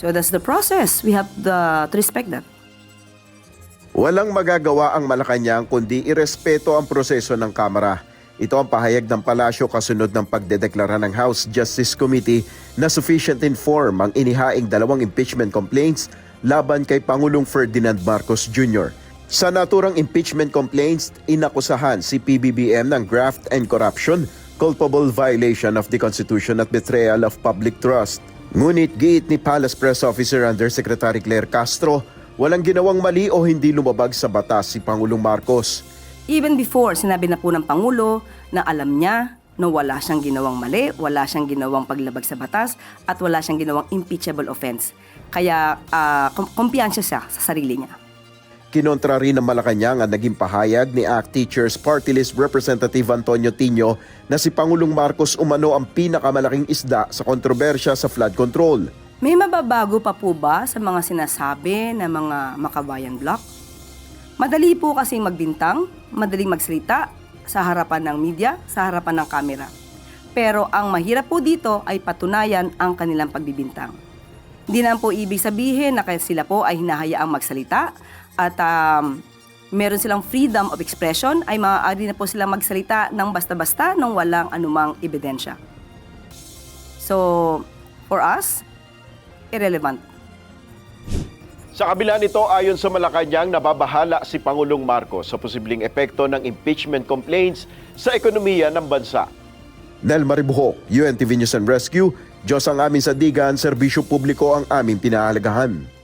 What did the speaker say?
So that's the process. We have to respect that. Walang magagawa ang Malacanang kundi irespeto ang proseso ng Kamara. Ito ang pahayag ng palasyo kasunod ng pagdedeklara ng House Justice Committee na sufficient in form ang inihaing 2 impeachment complaints laban kay Pangulong Ferdinand Marcos Jr. Sa naturang impeachment complaints, inakusahan si PBBM ng graft and corruption, culpable violation of the Constitution at betrayal of public trust. Ngunit giit ni Palace Press Officer Undersecretary Claire Castro, walang ginawang mali o hindi lumabag sa batas si Pangulong Marcos. Even before, sinabi na po ng Pangulo na alam niya na wala siyang ginawang mali, wala siyang ginawang paglabag sa batas, at wala siyang ginawang impeachable offense. Kaya kumpiyansya siya sa sarili niya. Kinontra rin ng Malacanang ang naging pahayag ni ACT Teachers Party List Representative Antonio Tino na si Pangulong Marcos umano ang pinakamalaking isda sa kontrobersya sa flood control. May mababago pa po ba sa mga sinasabi ng mga makabayan block? Madali po kasing magbintang, madaling magsalita sa harapan ng media, sa harapan ng kamera. Pero ang mahirap po dito ay patunayan ang kanilang pagbibintang. Hindi naman po ibig sabihin na kaya sila po ay hinahayaang magsalita at meron silang freedom of expression, ay maaari na po silang magsalita ng basta-basta nang walang anumang ebidensya. So, for us, irrelevant. Sa kabila nito, ayon sa Malacanang, nababahala si Pangulong Marcos sa posibleng epekto ng impeachment complaints sa ekonomiya ng bansa. Nel Maribuhok, UNTV News and Rescue, Diyos ang aming sandigan, serbisyo publiko ang aming pinahalagahan.